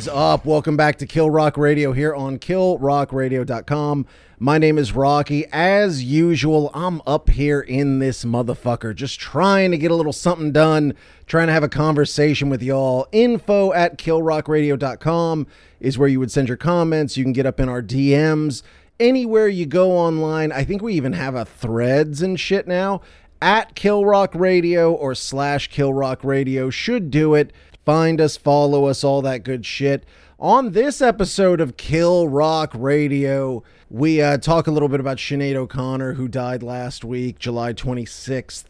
is up? Welcome back to Kill Rock Radio here on killrockradio.com. My name is Rocky. As usual, I'm up here in this motherfucker, just trying to get a little something done, trying to have a conversation with y'all. Info at killrockradio.com is where you would send your comments. You can get up in our DMs. Anywhere you go online, I think we even have a threads and shit now. At Kill Rock Radio or /Kill Rock Radio should do it. Find us, follow us, all that good shit. On this episode of Kill Rock Radio, we talk a little bit about Sinead O'Connor, who died last week, July 26th,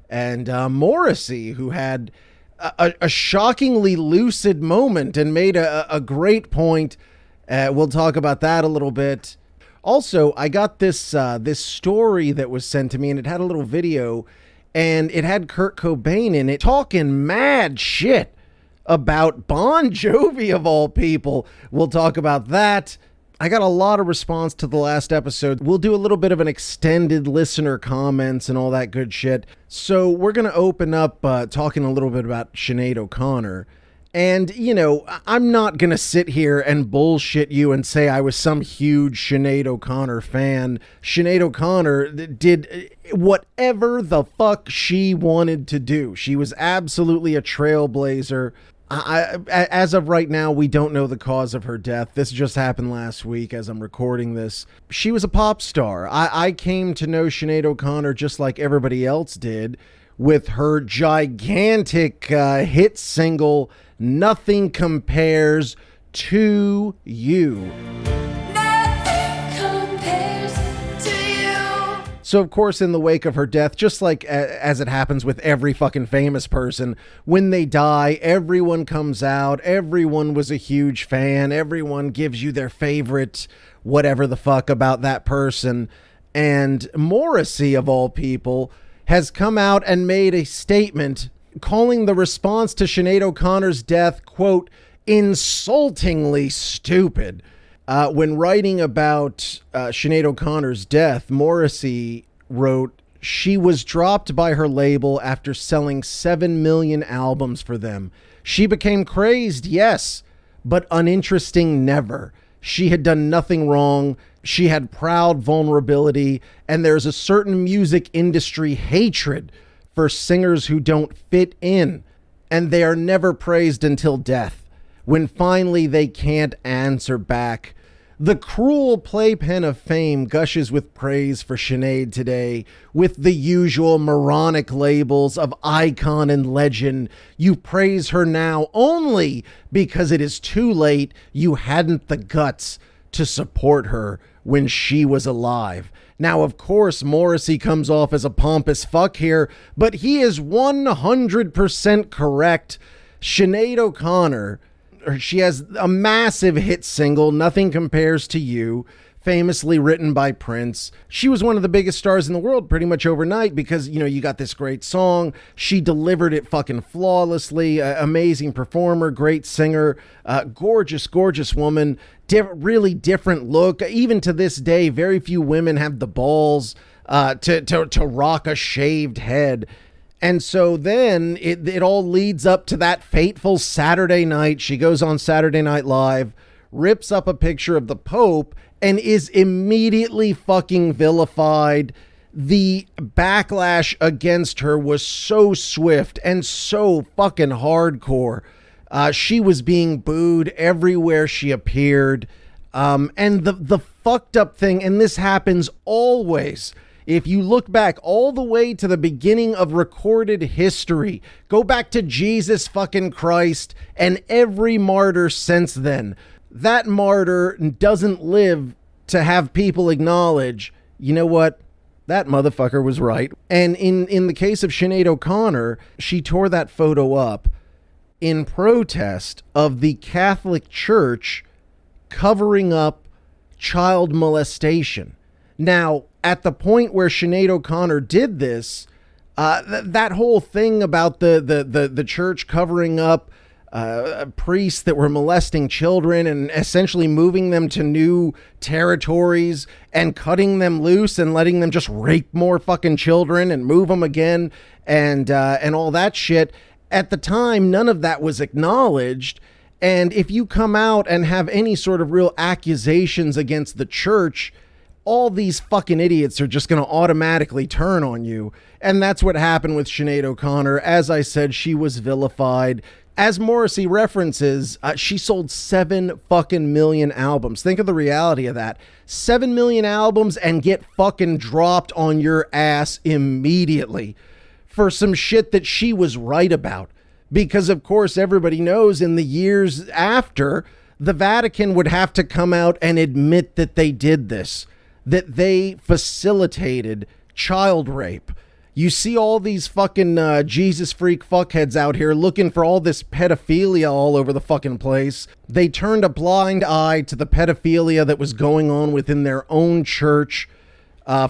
and Morrissey, who had a shockingly lucid moment and made a great point. We'll talk about that a little bit. Also, I got this story that was sent to me, and it had a little video, and it had Kurt Cobain in it talking mad shit about Bon Jovi, of all people. We'll talk about that. I got a lot of response to the last episode. We'll do a little bit of an extended listener comments and all that good shit. So we're going to open up talking a little bit about Sinead O'Connor. And, you know, I'm not going to sit here and bullshit you and say I was some huge Sinead O'Connor fan. Sinead O'Connor did whatever the fuck she wanted to do. She was absolutely a trailblazer. As of right now, we don't know the cause of her death. This just happened last week as I'm recording this. She was a pop star. I came to know Sinead O'Connor just like everybody else did with her gigantic hit single, Nothing Compares to You. So, of course, in the wake of her death, just like as it happens with every fucking famous person, when they die, everyone comes out, everyone was a huge fan, everyone gives you their favorite whatever the fuck about that person. And Morrissey, of all people, has come out and made a statement calling the response to Sinead O'Connor's death, quote, insultingly stupid. When writing about Sinead O'Connor's death, Morrissey wrote, she was dropped by her label after selling 7 million albums for them. She became crazed, yes, but uninteresting, never. She had done nothing wrong. She had proud vulnerability, and there's a certain music industry hatred for singers who don't fit in, and they are never praised until death, when finally they can't answer back. The cruel playpen of fame gushes with praise for Sinead today, with the usual moronic labels of icon and legend. You praise her now only because it is too late. You hadn't the guts to support her when she was alive. Now, of course, Morrissey comes off as a pompous fuck here, but he is 100% correct. Sinead O'Connor, she has a massive hit single, Nothing Compares to You, famously written by Prince. She was one of the biggest stars in the world pretty much overnight because, you know, you got this great song. She delivered it fucking flawlessly. Amazing performer, great singer, gorgeous, gorgeous woman, really different look. Even to this day, very few women have the balls to rock a shaved head. And so then it all leads up to that fateful Saturday night. She goes on Saturday Night Live, rips up a picture of the Pope, and is immediately fucking vilified. The backlash against her was so swift and so fucking hardcore. She was being booed everywhere she appeared. And the fucked up thing, and this happens always, if you look back all the way to the beginning of recorded history, go back to Jesus fucking Christ and every martyr since then, that martyr doesn't live to have people acknowledge, you know what, that motherfucker was right. And in the case of Sinead O'Connor, she tore that photo up in protest of the Catholic Church covering up child molestation. Now, at the point where Sinead O'Connor did this, that whole thing about the church covering up priests that were molesting children and essentially moving them to new territories and cutting them loose and letting them just rape more fucking children and move them again and all that shit. At the time, none of that was acknowledged. And if you come out and have any sort of real accusations against the church, all these fucking idiots are just going to automatically turn on you. And that's what happened with Sinead O'Connor. As I said, she was vilified. As Morrissey references, she sold 7 fucking million albums. Think of the reality of that. 7 million albums and get fucking dropped on your ass immediately for some shit that she was right about. Because, of course, everybody knows in the years after, the Vatican would have to come out and admit that they did this, that they facilitated child rape. You see all these fucking Jesus freak fuckheads out here looking for all this pedophilia all over the fucking place. They turned a blind eye to the pedophilia that was going on within their own church,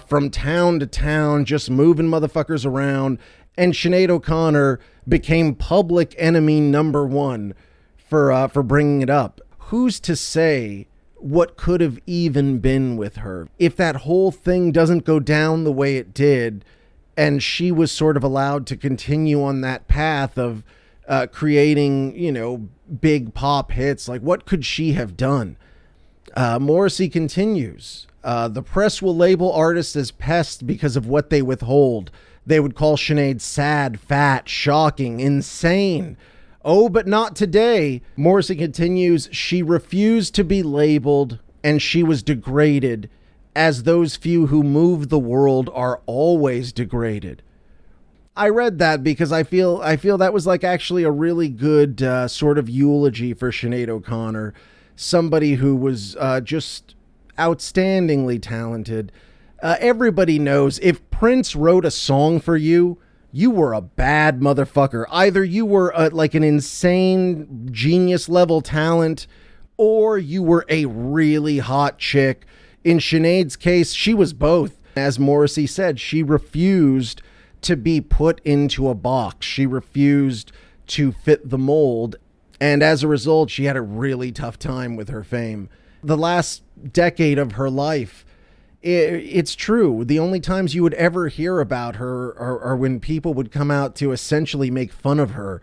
from town to town, just moving motherfuckers around. And Sinead O'Connor became public enemy number 1 for bringing it up. Who's to say what could have even been with her if that whole thing doesn't go down the way it did, and she was sort of allowed to continue on that path of creating, you know, big pop hits? Like, what could she have done? Morrissey continues. The press will label artists as pests because of what they withhold. They would call Sinead sad, fat, shocking, insane. Oh, but not today. Morrissey continues, she refused to be labeled and she was degraded, as those few who move the world are always degraded. I read that because I feel that was like actually a really good sort of eulogy for Sinead O'Connor, somebody who was just outstandingly talented. Everybody knows if Prince wrote a song for you, you were a bad motherfucker. Either you were like an insane genius level talent, or you were a really hot chick. In Sinead's case, she was both. As Morrissey said, she refused to be put into a box. She refused to fit the mold. And as a result, she had a really tough time with her fame. The last decade of her life, it's true. The only times you would ever hear about her are when people would come out to essentially make fun of her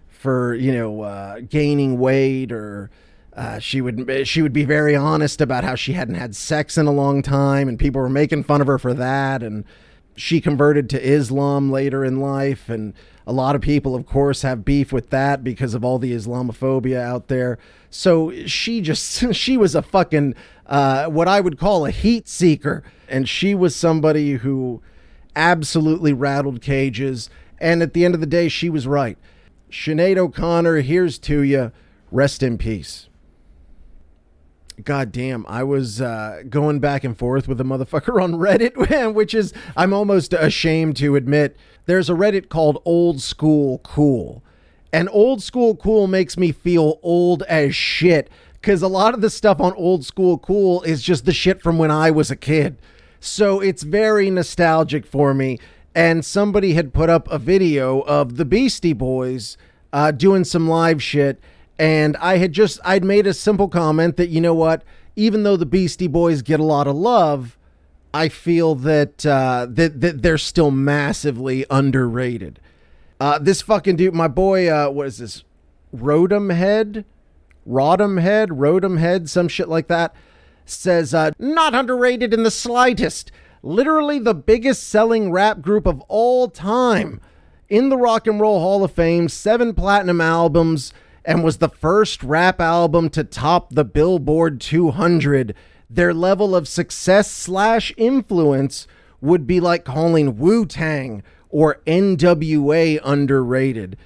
for, you know, gaining weight, or she would be very honest about how she hadn't had sex in a long time, and people were making fun of her for that. And she converted to Islam later in life, and a lot of people, of course, have beef with that because of all the Islamophobia out there. So she was a fucking, what I would call a heat seeker. And she was somebody who absolutely rattled cages. And at the end of the day, she was right. Sinead O'Connor, here's to you. Rest in peace. God damn, I was going back and forth with a motherfucker on Reddit, which is, I'm almost ashamed to admit. There's a Reddit called Old School Cool. And Old School Cool makes me feel old as shit, because a lot of the stuff on Old School Cool is just the shit from when I was a kid. So it's very nostalgic for me. And somebody had put up a video of the Beastie Boys doing some live shit. And I'd made a simple comment that, you know what, even though the Beastie Boys get a lot of love, I feel that that they're still massively underrated. This fucking dude, my boy, what is this? Rodham Head, some shit like that, says, not underrated in the slightest. Literally the biggest selling rap group of all time. In the Rock and Roll Hall of Fame, 7 platinum albums, and was the first rap album to top the Billboard 200. Their level of success / influence would be like calling Wu-Tang or NWA underrated.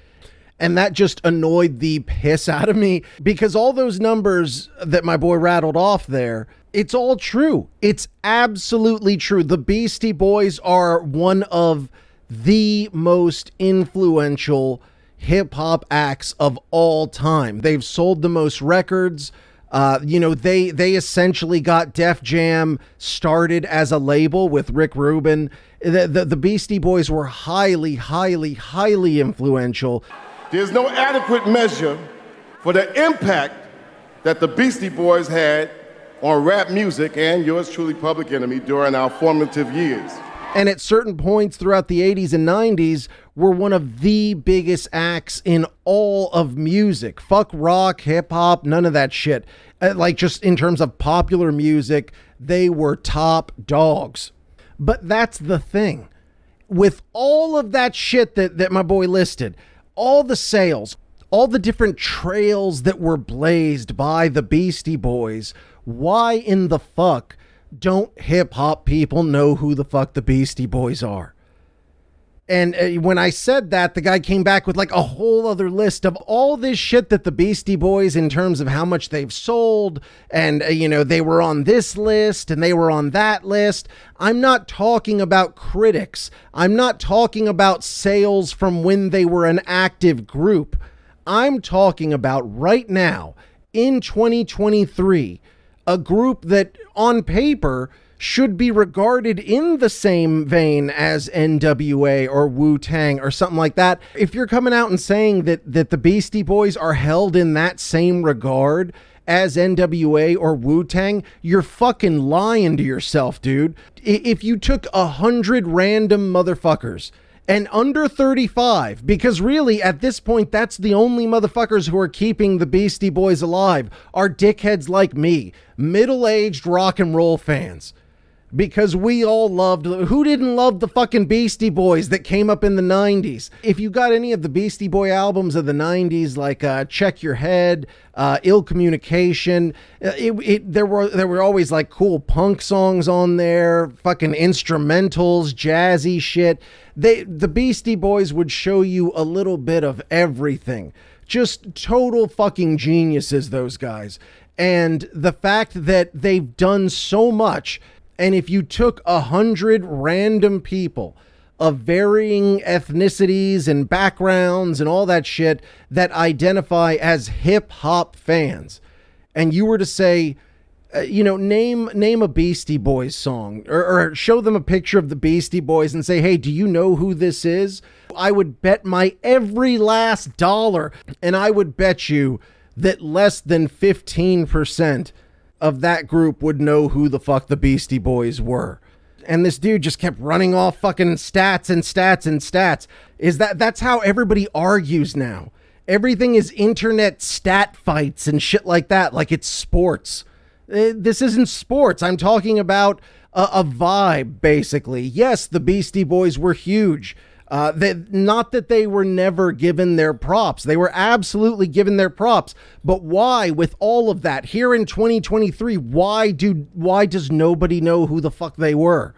And that just annoyed the piss out of me, because all those numbers that my boy rattled off there, it's all true. It's absolutely true. The Beastie Boys are one of the most influential hip-hop acts of all time. They've sold the most records. They essentially got Def Jam started as a label with Rick Rubin. The Beastie Boys were highly, highly, highly influential. There's no adequate measure for the impact that the Beastie Boys had on rap music and yours truly, Public Enemy, during our formative years. And at certain points throughout the 80s and 90s were one of the biggest acts in all of music. Fuck rock, hip hop, none of that shit. Like just in terms of popular music, they were top dogs. But that's the thing. With all of that shit that my boy listed, all the sales, all the different trails that were blazed by the Beastie Boys, why in the fuck don't hip hop people know who the fuck the Beastie Boys are? And when I said that, the guy came back with like a whole other list of all this shit that the Beastie Boys, in terms of how much they've sold, and they were on this list and they were on that list. I'm not talking about critics. I'm not talking about sales from when they were an active group. I'm talking about right now in 2023, a group that on paper should be regarded in the same vein as NWA or Wu-Tang or something like that. If you're coming out and saying that the Beastie Boys are held in that same regard as NWA or Wu-Tang, you're fucking lying to yourself, dude. If you took 100 random motherfuckers and under 35, because really at this point, that's the only motherfuckers who are keeping the Beastie Boys alive, are dickheads like me, middle-aged rock and roll fans. Because we all loved, who didn't love the fucking Beastie Boys that came up in the 90s? If you got any of the Beastie Boy albums of the 90s, like Check Your Head, Ill Communication, there were always like cool punk songs on there, fucking instrumentals, jazzy shit. The Beastie Boys would show you a little bit of everything. Just total fucking geniuses, those guys. And the fact that they've done so much. And if you took 100 random people of varying ethnicities and backgrounds and all that shit that identify as hip hop fans, and you were to say, name a Beastie Boys song or show them a picture of the Beastie Boys and say, hey, do you know who this is? I would bet my every last dollar, and I would bet you that less than 15% of that group would know who the fuck the Beastie Boys were. And this dude just kept running off fucking stats and stats and stats. That's how everybody argues now. Everything is internet stat fights and shit like that, like it's sports. This isn't sports. I'm talking about a vibe, basically. Yes, the Beastie Boys were huge. Not that they were never given their props. They were absolutely given their props. But why, with all of that, here in 2023, why does nobody know who the fuck they were?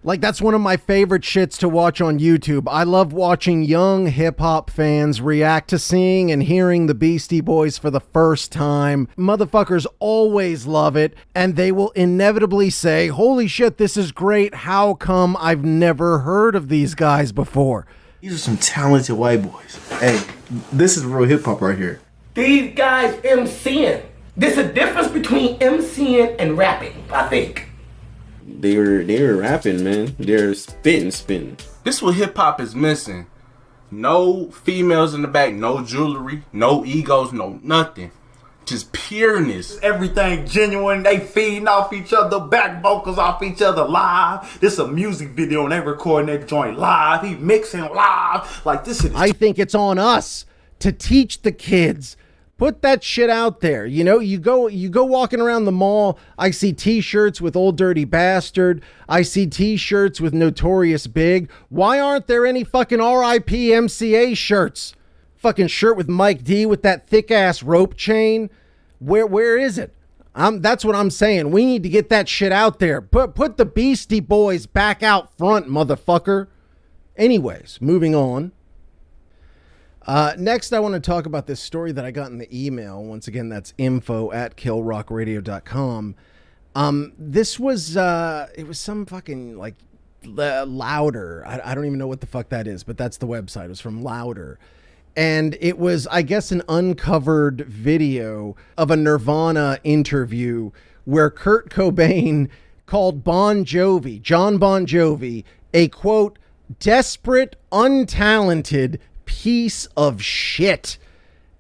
Like, that's one of my favorite shits to watch on YouTube. I love watching young hip-hop fans react to seeing and hearing the Beastie Boys for the first time. Motherfuckers always love it, and they will inevitably say, holy shit, this is great. How come I've never heard of these guys before? These are some talented white boys. Hey, this is real hip-hop right here. These guys MCing. There's a difference between MCing and rapping, I think. They were rapping, man. They're spitting. This is what hip hop is missing. No females in the back, no jewelry, no egos, no nothing. Just pureness. Everything genuine. They feeding off each other, back vocals off each other live. This is a music video and they recording that joint live. He mixing live. Like this is. I think it's on us to teach the kids. Put that shit out there. You go walking around the mall. I see t-shirts with Old Dirty Bastard. I see t-shirts with Notorious Big. Why aren't there any fucking R.I.P. MCA shirts? Fucking shirt with Mike D with that thick ass rope chain. Where is it? That's what I'm saying. We need to get that shit out there. Put the Beastie Boys back out front, motherfucker. Anyways, moving on. Next, I want to talk about this story that I got in the email. Once again, that's info@killrockradio.com. This was, it was some fucking, like, Louder. I don't even know what the fuck that is, but that's the website. It was from Louder. And it was, I guess, an uncovered video of a Nirvana interview where Kurt Cobain called Bon Jovi, Jon Bon Jovi, a, quote, desperate, untalented piece of shit.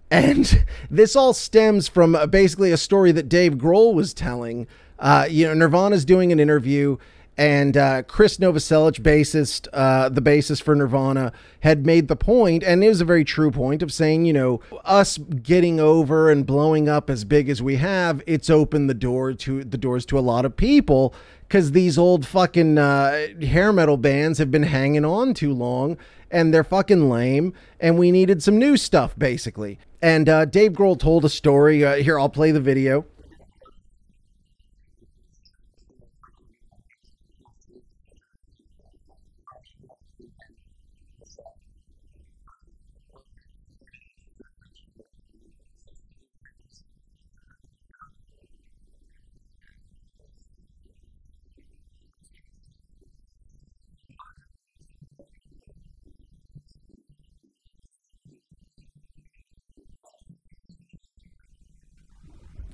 And this all stems from basically a story that Dave Grohl was telling. Nirvana's doing an interview And Chris Novoselic, the bassist for Nirvana, had made the point, and it was a very true point, of saying, you know, us getting over and blowing up as big as we have, it's opened the doors to a lot of people, because these old fucking hair metal bands have been hanging on too long, and they're fucking lame, and we needed some new stuff, basically. And Dave Grohl told a story. Here, I'll play the video.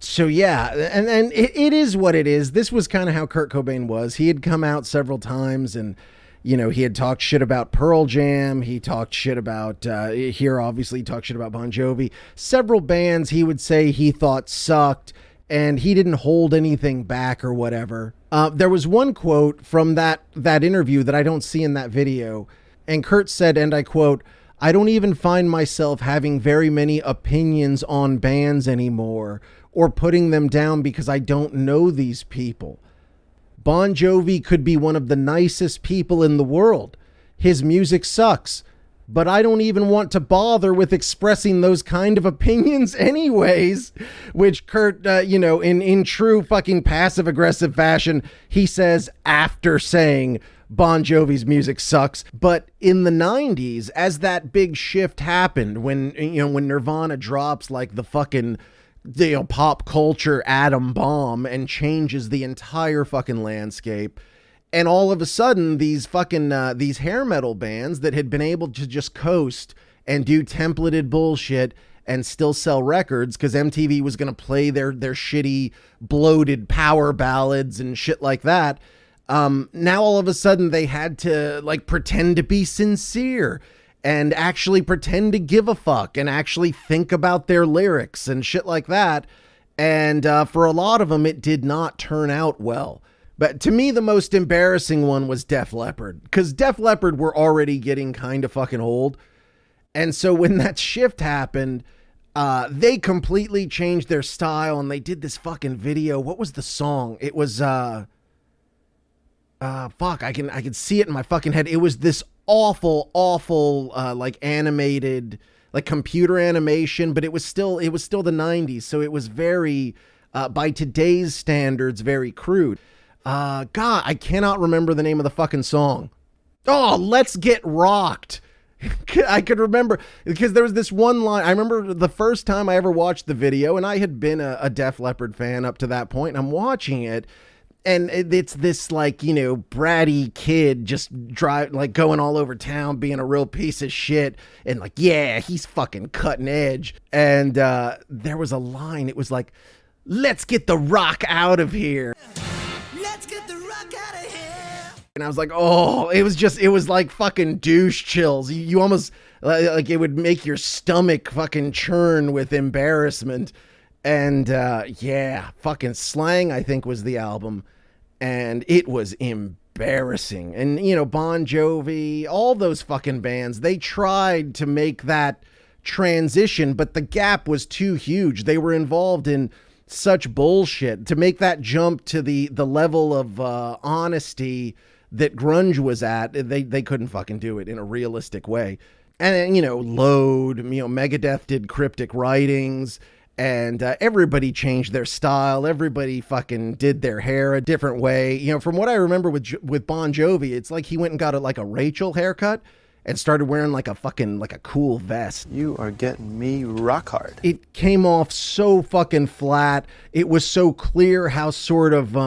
So yeah, and it is what it is. This was kind of how Kurt Cobain was. He had come out several times, and you know, he had talked shit about Pearl Jam. He talked shit about here, obviously, he talked shit about Bon Jovi. Several bands he would say he thought sucked, and he didn't hold anything back or whatever. There was one quote from that interview that I don't see in that video, and Kurt said, and I quote, "I don't even find myself having very many opinions on bands anymore, or putting them down because I don't know these people. Bon Jovi could be one of the nicest people in the world. His music sucks, but I don't even want to bother with expressing those kind of opinions anyways." Which Kurt, you know, in true fucking passive aggressive fashion, he says after saying Bon Jovi's music sucks. But in the 90s, as that big shift happened, when, you know, when Nirvana drops like the fucking, you know, pop culture atom bomb and changes the entire fucking landscape, and all of a sudden these fucking these hair metal bands that had been able to just coast and do templated bullshit and still sell records because MTV was going to play their shitty bloated power ballads and shit like that, now all of a sudden they had to like pretend to be sincere and actually pretend to give a fuck and actually think about their lyrics and shit like that. And for a lot of them, it did not turn out well. But to me, the most embarrassing one was Def Leppard, because Def Leppard were already getting kind of fucking old. And so when that shift happened, they completely changed their style, and they did this fucking video. What was the song? It was, fuck, I can see it in my fucking head. It was this awful, like animated, like computer animation, but it was still the 90s. So it was very, by today's standards, very crude. God, I cannot remember the name of the fucking song. Oh, Let's Get Rocked. I could remember because there was this one line. I remember the first time I ever watched the video, and I had been a Def Leppard fan up to that point, and I'm watching it, and it's this, like, you know, bratty kid just going all over town being a real piece of shit, and like, yeah, he's fucking cutting edge. And there was a line, it was like, "Let's get the rock out of here. Let's get the rock out of here." And I was like, oh, it was like fucking douche chills. You almost, like, it would make your stomach fucking churn with embarrassment. And yeah, fucking Slang, I think, was the album, and it was embarrassing. And, you know, Bon Jovi, all those fucking bands, they tried to make that transition, but the gap was too huge. They were involved in such bullshit to make that jump to the level of honesty that grunge was at. They couldn't fucking do it in a realistic way. And then, you know, Load, you know, Megadeth did Cryptic Writings. And everybody changed their style. Everybody fucking did their hair a different way. You know, from what I remember with Bon Jovi, it's like he went and got like a Rachel haircut and started wearing like a cool vest. You are getting me rock hard. It came off so fucking flat. It was so clear how sort of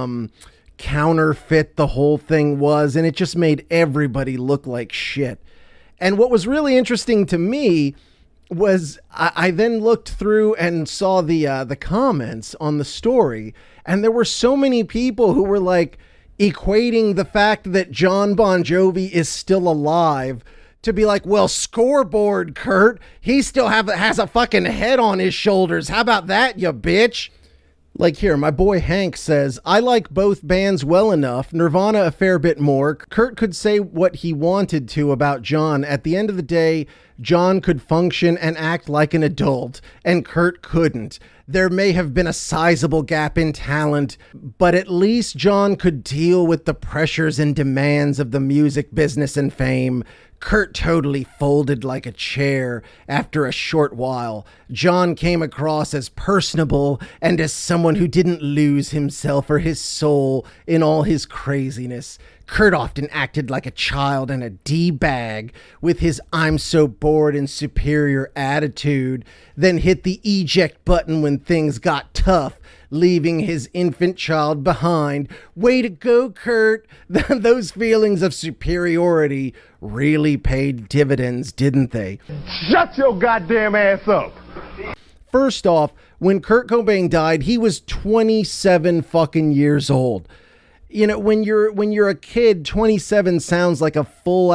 counterfeit the whole thing was, and it just made everybody look like shit. And what was really interesting to me was I then looked through and saw the comments on the story, and there were so many people who were like equating the fact that Jon Bon Jovi is still alive to be like, well, scoreboard, Kurt, he still has a fucking head on his shoulders. How about that, you bitch? Like here, my boy Hank says, I like both bands well enough, Nirvana a fair bit more. Kurt could say what he wanted to about John. At the end of the day, John could function and act like an adult, and Kurt couldn't. There may have been a sizable gap in talent, but at least John could deal with the pressures and demands of the music business and fame. Kurt totally folded like a chair after a short while. John came across as personable and as someone who didn't lose himself or his soul in all his craziness. Kurt often acted like a child and a D-bag with his I'm so bored and superior attitude, then hit the eject button when things got tough, leaving his infant child behind. Way to go, Kurt. Those feelings of superiority really paid dividends, didn't they? Shut your goddamn ass up. First off, when Kurt Cobain died, he was 27 fucking years old. You know, when you're a kid, 27 sounds like a full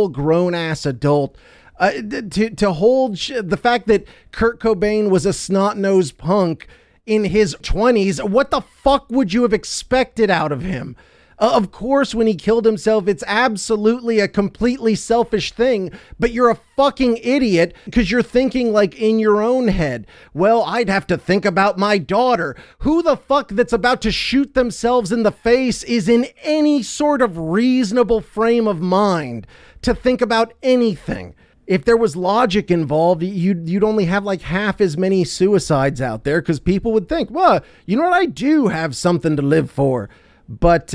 grown ass adult. To hold the fact that Kurt Cobain was a snot-nosed punk in his 20s, what the fuck would you have expected out of him? Of course, when he killed himself, it's absolutely a completely selfish thing, but you're a fucking idiot because you're thinking like in your own head. Well, I'd have to think about my daughter. Who the fuck that's about to shoot themselves in the face is in any sort of reasonable frame of mind to think about anything? If there was logic involved, you'd only have like half as many suicides out there because people would think, well, you know what? I do have something to live for. But,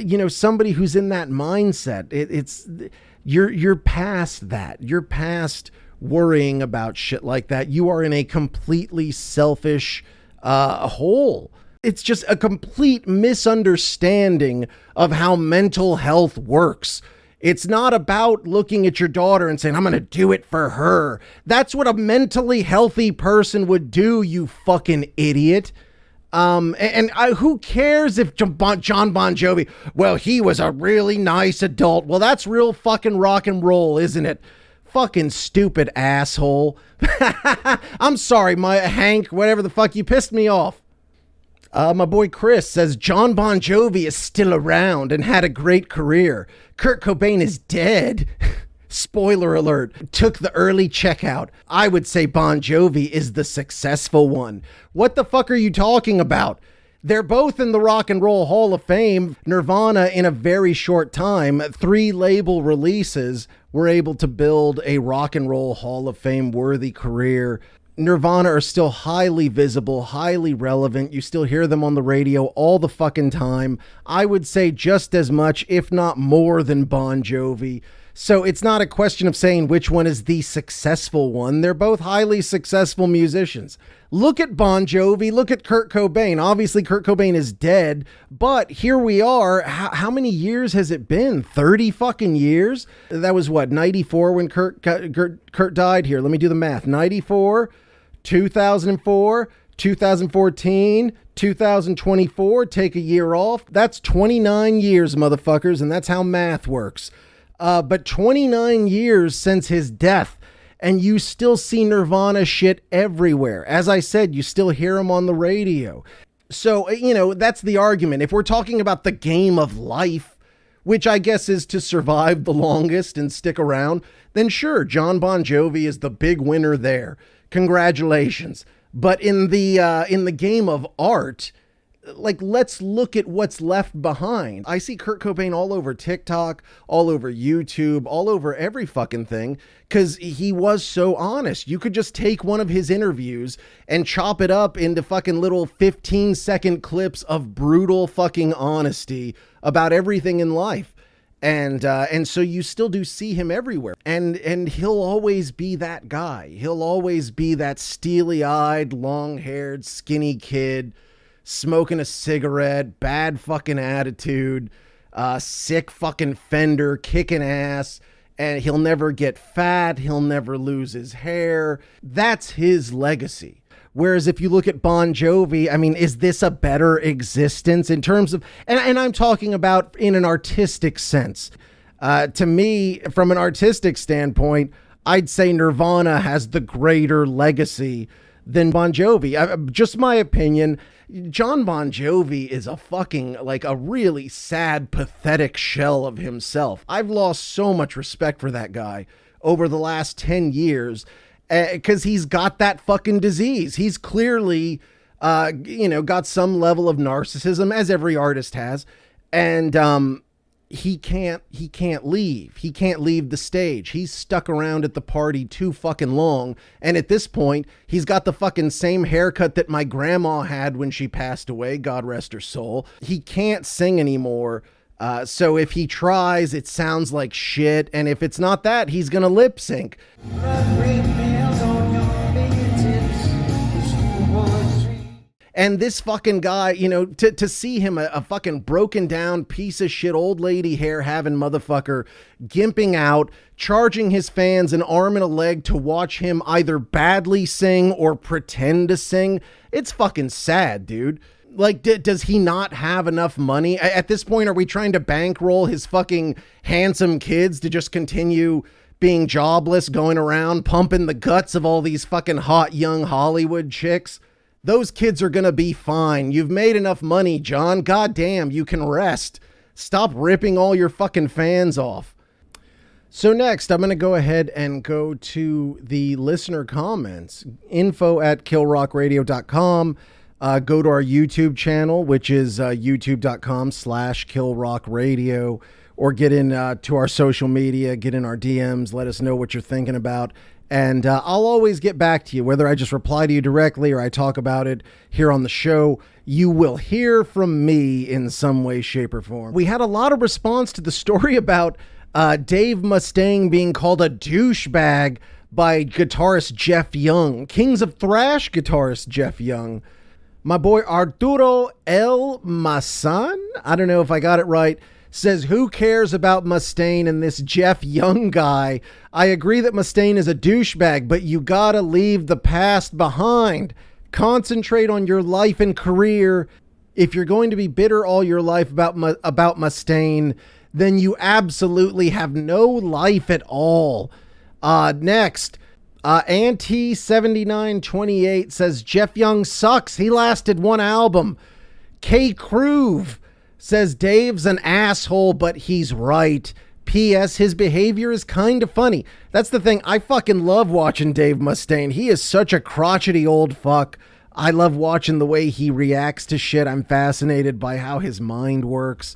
you know, somebody who's in that mindset, you're past that. You're past worrying about shit like that. You are in a completely selfish hole. It's just a complete misunderstanding of how mental health works. It's not about looking at your daughter and saying, I'm going to do it for her. That's what a mentally healthy person would do, you fucking idiot. Who cares if John Bon Jovi, well, he was a really nice adult. Well, that's real fucking rock and roll, isn't it? Fucking stupid asshole. I'm sorry, my Hank, whatever the fuck, you pissed me off. My boy Chris says Jon Bon Jovi is still around and had a great career. Kurt Cobain is dead. Spoiler alert, took the early checkout. I would say Bon Jovi is the successful one. What the fuck are you talking about? They're both in the Rock and Roll Hall of Fame. Nirvana, in a very short time, 3 label releases, were able to build a Rock and Roll Hall of Fame worthy career. Nirvana are still highly visible, highly relevant. You still hear them on the radio all the fucking time. I would say just as much, if not more, than Bon Jovi. So it's not a question of saying which one is the successful one. They're both highly successful musicians. Look at Bon Jovi, look at Kurt Cobain. Obviously, Kurt Cobain is dead, but here we are. How many years has it been? 30 fucking years? That was what, 94 when Kurt died? Here, let me do the math. 94, 2004, 2014, 2024, take a year off. That's 29 years, motherfuckers, and that's how math works. But 29 years since his death, and you still see Nirvana shit everywhere. As I said, you still hear him on the radio. So, you know, that's the argument. If we're talking about the game of life, which I guess is to survive the longest and stick around, then sure, Jon Bon Jovi is the big winner there. Congratulations. But in the game of art, like, let's look at what's left behind. I see Kurt Cobain all over TikTok, all over YouTube, all over every fucking thing, because he was so honest. You could just take one of his interviews and chop it up into fucking little 15-second clips of brutal fucking honesty about everything in life. And so you still do see him everywhere. And he'll always be that guy. He'll always be that steely-eyed, long-haired, skinny kid smoking a cigarette, bad fucking attitude, sick fucking fender, kicking ass, and he'll never get fat, he'll never lose his hair. That's his legacy. Whereas if you look at Bon Jovi, I mean, is this a better existence in terms of, and I'm talking about in an artistic sense. To me, from an artistic standpoint, I'd say Nirvana has the greater legacy than Bon Jovi. Just my opinion. Jon Bon Jovi is a fucking, like, a really sad, pathetic shell of himself. I've lost so much respect for that guy over the last 10 years because he's got that fucking disease. He's clearly, got some level of narcissism, as every artist has. And, he can't leave. He can't leave the stage. He's stuck around at the party too fucking long. And at this point, he's got the fucking same haircut that my grandma had when she passed away. God rest her soul. He can't sing anymore. So if he tries, it sounds like shit. And if it's not that, he's going to lip sync. And this fucking guy, to see him, a fucking broken down piece of shit, old lady hair having motherfucker, gimping out, charging his fans an arm and a leg to watch him either badly sing or pretend to sing. It's fucking sad, dude. Like, does he not have enough money? At this point, are we trying to bankroll his fucking handsome kids to just continue being jobless, going around pumping the guts of all these fucking hot young Hollywood chicks? Those kids are gonna be fine. You've made enough money, John. God damn, you can rest. Stop ripping all your fucking fans off. So next, I'm gonna go ahead and go to the listener comments. info@killrockradio.com. Go to our YouTube channel, which is youtube.com/killrockradio, or get in to our social media, get in our DMs, let us know what you're thinking about. And I'll always get back to you, whether I just reply to you directly or I talk about it here on the show. You will hear from me in some way, shape, or form. We had a lot of response to the story about Dave Mustaine being called a douchebag by guitarist Jeff Young, Kings of Thrash guitarist Jeff Young. My boy Arturo El Masan, I don't know if I got it right, says, who cares about Mustaine and this Jeff Young guy? I agree that Mustaine is a douchebag, but you gotta leave the past behind. Concentrate on your life and career. If you're going to be bitter all your life about Mustaine, then you absolutely have no life at all. Next, Anti7928 says, Jeff Young sucks. He lasted one album. K. Cruve says, Dave's an asshole, but he's right. P.S. His behavior is kind of funny. That's the thing. I fucking love watching Dave Mustaine. He is such a crotchety old fuck. I love watching the way he reacts to shit. I'm fascinated by how his mind works.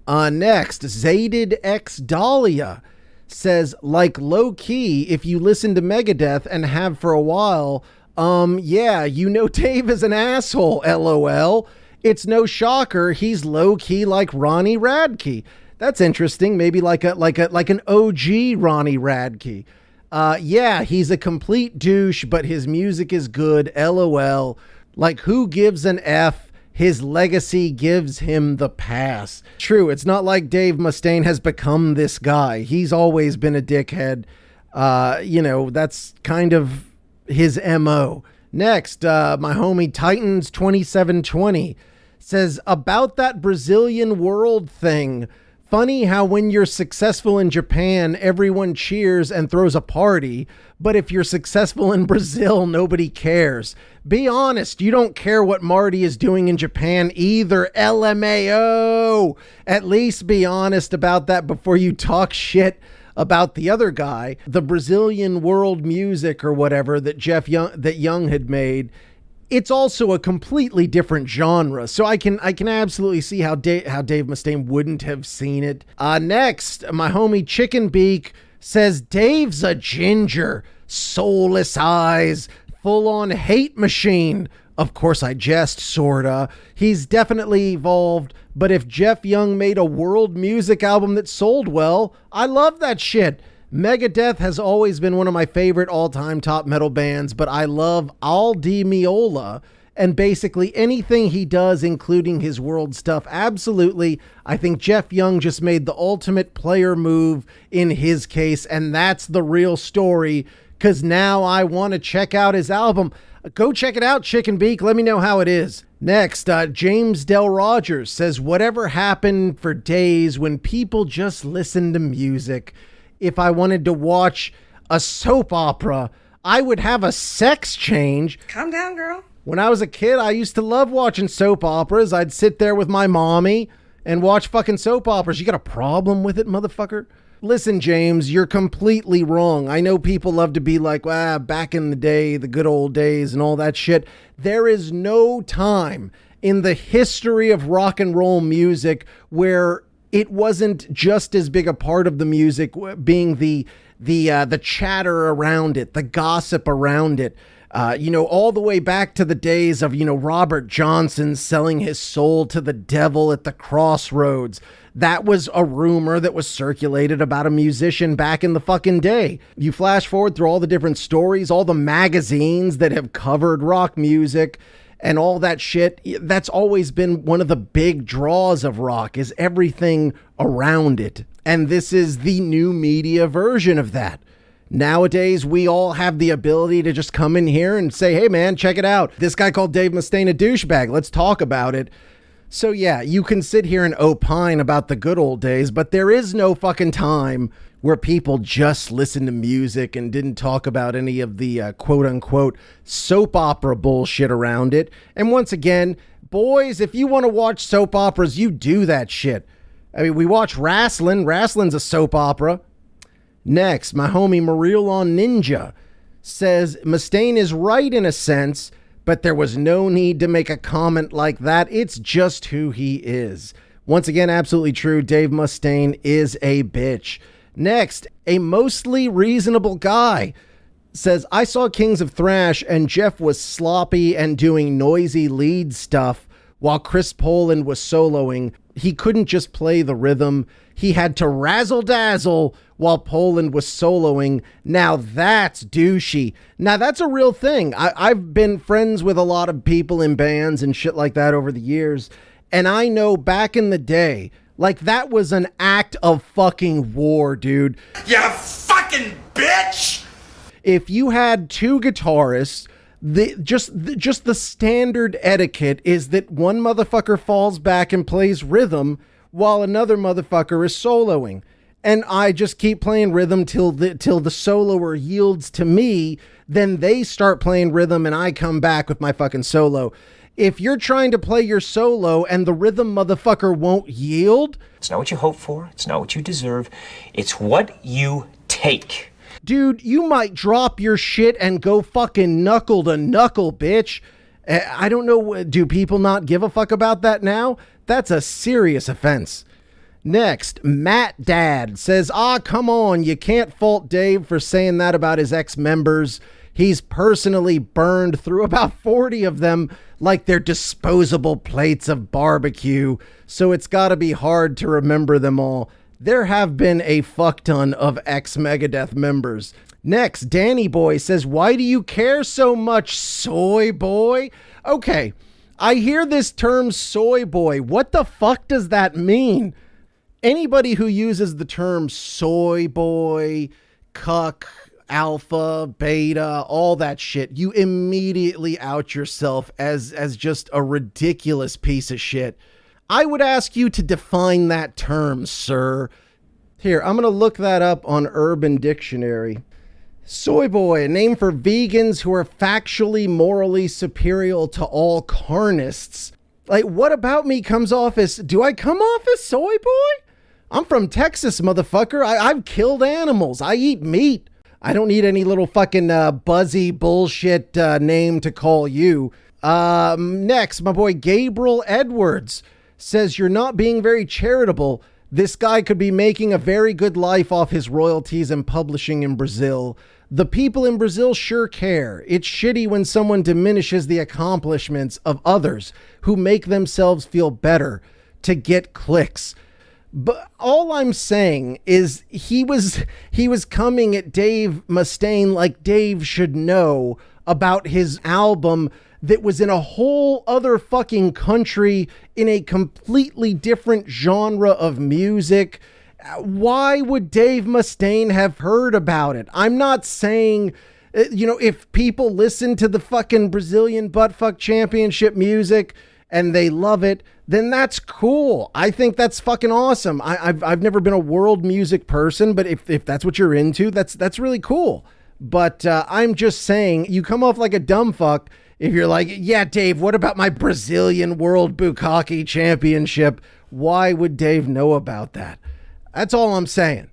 Next, Zaydid X Dahlia says, like low key, if you listen to Megadeth and have for a while, yeah, Dave is an asshole, LOL. It's no shocker he's low-key like Ronnie Radke. That's interesting. Maybe like an OG Ronnie Radke. Yeah, he's a complete douche, but his music is good. LOL. Like, who gives an F? His legacy gives him the pass. True, it's not like Dave Mustaine has become this guy. He's always been a dickhead. That's kind of his MO. Next, my homie Titans2720 says, about that Brazilian world thing. Funny how when you're successful in Japan, everyone cheers and throws a party. But if you're successful in Brazil, nobody cares. Be honest, you don't care what Marty is doing in Japan either, LMAO. At least be honest about that before you talk shit about the other guy. The Brazilian world music or whatever that Young had made, it's also a completely different genre. So I can absolutely see how Dave Mustaine wouldn't have seen it. Next, my homie Chicken Beak says, Dave's a ginger, soulless eyes, full-on hate machine. Of course, I jest, sorta. He's definitely evolved, but if Jeff Young made a world music album that sold well, I love that shit. Megadeth has always been one of my favorite all-time top metal bands, but I love Al Di Meola and basically anything he does, including his world stuff. Absolutely. I think Jeff Young just made the ultimate player move in his case, and that's the real story, because now I want to check out his album. Go check it out, Chicken Beak. Let me know how it is. Next, James Del Rogers says, whatever happened for days when people just listened to music? If I wanted to watch a soap opera, I would have a sex change. Calm down, girl. When I was a kid, I used to love watching soap operas. I'd sit there with my mommy and watch fucking soap operas. You got a problem with it, motherfucker? Listen, James, you're completely wrong. I know people love to be like, back in the day, the good old days and all that shit. There is no time in the history of rock and roll music where it wasn't just as big a part of the music being the chatter around it, the gossip around it. All the way back to the days of, Robert Johnson selling his soul to the devil at the crossroads. That was a rumor that was circulated about a musician back in the fucking day. You flash forward through all the different stories, all the magazines that have covered rock music and all that shit. That's always been one of the big draws of rock, is everything around it. And this is the new media version of that. Nowadays, we all have the ability to just come in here and say, hey man, check it out. This guy called Dave Mustaine a douchebag. Let's talk about it. So yeah, you can sit here and opine about the good old days, but there is no fucking time where people just listened to music and didn't talk about any of the quote unquote soap opera bullshit around it. And once again, boys, if you want to watch soap operas, you do that shit. I mean, we watch wrestling. Wrestling's a soap opera. Next, my homie Marielon Ninja says Mustaine is right in a sense, but there was no need to make a comment like that. It's just who he is. Once again, absolutely true. Dave Mustaine is a bitch. Next, a mostly reasonable guy says, I saw Kings of Thrash and Jeff was sloppy and doing noisy lead stuff while Chris Poland was soloing. He couldn't just play the rhythm. He had to razzle dazzle while Poland was soloing. Now that's douchey. Now that's a real thing. I've been friends with a lot of people in bands and shit like that over the years. And I know back in the day, like that was an act of fucking war, dude. You fucking bitch! If you had two guitarists, just the standard etiquette is that one motherfucker falls back and plays rhythm while another motherfucker is soloing. And I just keep playing rhythm till the soloer yields to me. Then they start playing rhythm and I come back with my fucking solo. If you're trying to play your solo and the rhythm motherfucker won't yield, it's not what you hope for. It's not what you deserve. It's what you take. Dude, you might drop your shit and go fucking knuckle to knuckle, bitch. I don't know. Do people not give a fuck about that now? That's a serious offense. Next, Matt Dad says, come on. You can't fault Dave for saying that about his ex-members. He's personally burned through about 40 of them like they're disposable plates of barbecue. So it's gotta be hard to remember them all. There have been a fuck ton of ex-Megadeth members. Next, Danny Boy says, why do you care so much, soy boy? Okay, I hear this term soy boy. What the fuck does that mean? Anybody who uses the term soy boy, cuck, alpha, beta, all that shit, you immediately out yourself as just a ridiculous piece of shit. I would ask you to define that term, sir. Here, I'm going to look that up on Urban Dictionary. Soy boy, a name for vegans who are factually morally superior to all carnists. Like, what about me comes off as, do I come off as soy boy? I'm from Texas, motherfucker. I've killed animals. I eat meat. I don't need any little fucking buzzy bullshit name to call you. Next, my boy Gabriel Edwards says, you're not being very charitable. This guy could be making a very good life off his royalties and publishing in Brazil. The people in Brazil sure care. It's shitty when someone diminishes the accomplishments of others who make themselves feel better to get clicks. But all I'm saying is he was coming at Dave Mustaine like Dave should know about his album that was in a whole other fucking country in a completely different genre of music. Why would Dave Mustaine have heard about it? I'm not saying, if people listen to the fucking Brazilian buttfuck championship music and they love it, then that's cool. I think that's fucking awesome. I've never been a world music person, but if that's what you're into, that's really cool. But I'm just saying, you come off like a dumb fuck if you're like, yeah, Dave, what about my Brazilian World Bukkake Championship? Why would Dave know about that? That's all I'm saying.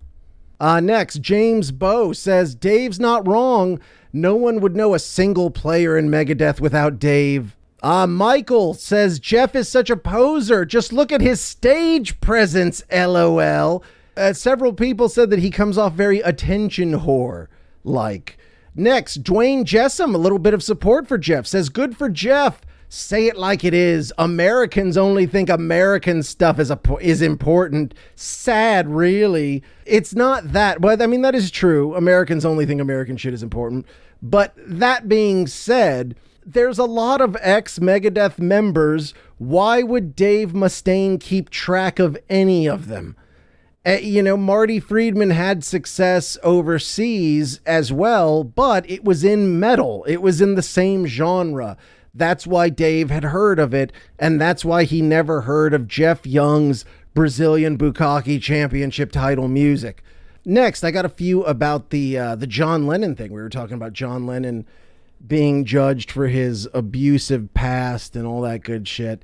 Next, James Bowe says, Dave's not wrong. No one would know a single player in Megadeth without Dave. Michael says, Jeff is such a poser. Just look at his stage presence, LOL. Several people said that he comes off very attention whore-like. Next, Dwayne Jessam, a little bit of support for Jeff, says, good for Jeff. Say it like it is. Americans only think American stuff is important. Sad, really. It's not that. But I mean, that is true. Americans only think American shit is important. But that being said, there's a lot of ex-Megadeth members. Why would Dave Mustaine keep track of any of them? Marty Friedman had success overseas as well, but it was in metal. It was in the same genre. That's why Dave had heard of it, and that's why he never heard of Jeff Young's Brazilian Bukkake Championship title music. Next, I got a few about the John Lennon thing. We were talking about John Lennon being judged for his abusive past and all that good shit.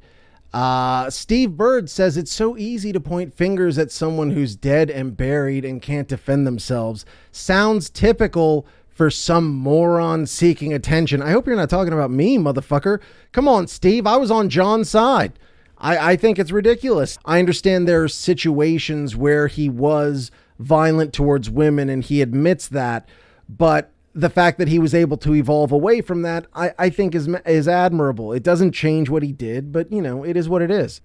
Steve Bird says it's so easy to point fingers at someone who's dead and buried and can't defend themselves. Sounds typical for some moron seeking attention. I hope you're not talking about me, motherfucker. Come on, Steve. I was on John's side. I think it's ridiculous. I understand there are situations where he was violent towards women and he admits that, but the fact that he was able to evolve away from that, I think is admirable. It doesn't change what he did, but it is what it is.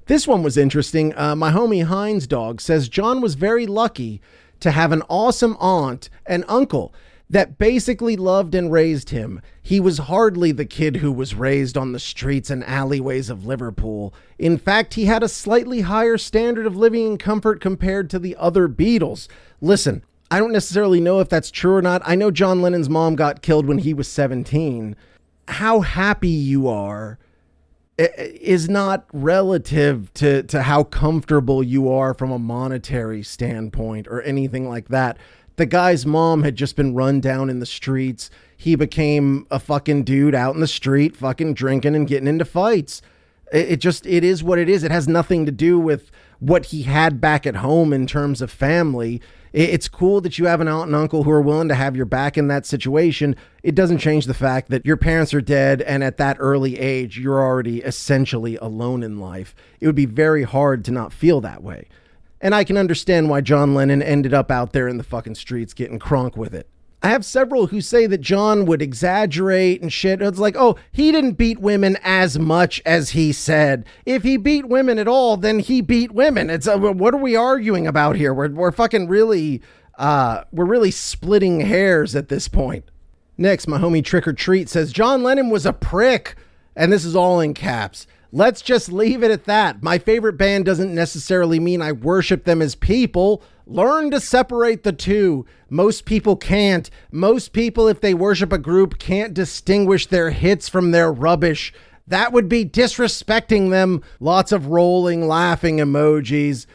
This one was interesting. My homie Heinz Dog says John was very lucky to have an awesome aunt and uncle that basically loved and raised him. He was hardly the kid who was raised on the streets and alleyways of Liverpool. In fact, he had a slightly higher standard of living and comfort compared to the other Beatles. Listen, I don't necessarily know if that's true or not. I know John Lennon's mom got killed when he was 17. How happy you are is not relative to how comfortable you are from a monetary standpoint or anything like that. The guy's mom had just been run down in the streets. He became a fucking dude out in the street, fucking drinking and getting into fights. It is what it is. It has nothing to do with what he had back at home in terms of family. It's cool that you have an aunt and uncle who are willing to have your back in that situation. It doesn't change the fact that your parents are dead, and at that early age, you're already essentially alone in life. It would be very hard to not feel that way. And I can understand why John Lennon ended up out there in the fucking streets getting crunk with it. I have several who say that John would exaggerate and shit. It's like, oh, he didn't beat women as much as he said. If he beat women at all, then he beat women. It's what are we arguing about here? We're fucking really, we're really splitting hairs at this point. Next, my homie Trick or Treat says John Lennon was a prick, and this is all in caps. Let's just leave it at that. My favorite band doesn't necessarily mean I worship them as people. Learn to separate the two. Most people can't. Most people, if they worship a group, can't distinguish their hits from their rubbish. That would be disrespecting them. Lots of rolling, laughing emojis.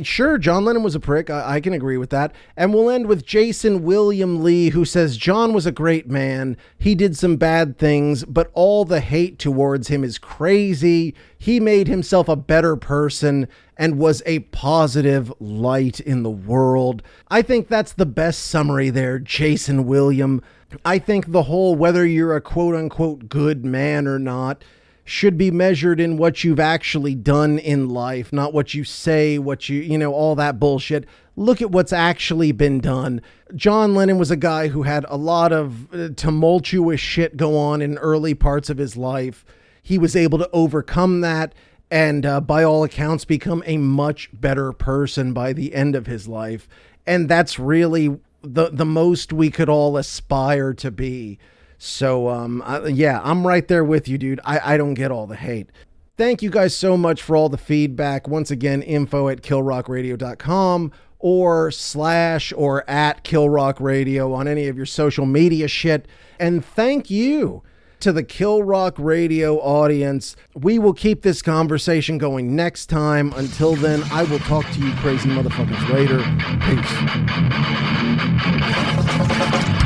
Sure, John Lennon was a prick. I can agree with that. And we'll end with Jason William Lee, who says John was a great man. He did some bad things, but all the hate towards him is crazy. He made himself a better person and was a positive light in the world. I think that's the best summary there, Jason William. I think the whole whether you're a quote-unquote good man or not should be measured in what you've actually done in life, not what you say, all that bullshit. Look at what's actually been done. John Lennon was a guy who had a lot of tumultuous shit go on in early parts of his life. He was able to overcome that and by all accounts become a much better person by the end of his life. And that's really the most we could all aspire to be. So, yeah, I'm right there with you, dude. I don't get all the hate. Thank you guys so much for all the feedback. Once again, info@killrockradio.com or /or @killrockradio on any of your social media shit. And thank you to the Kill Rock Radio audience. We will keep this conversation going next time. Until then, I will talk to you crazy motherfuckers later. Peace.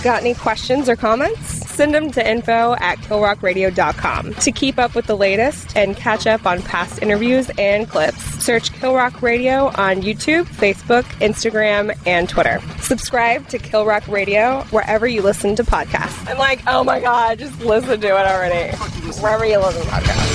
Got any questions or comments? Send them to info@killrockradio.com. To keep up with the latest and catch up on past interviews and clips, search Kill Rock Radio on YouTube, Facebook, Instagram, and Twitter. Subscribe to Kill Rock Radio wherever you listen to podcasts. I'm like, oh my god, just listen to it already. Wherever you listen to podcasts.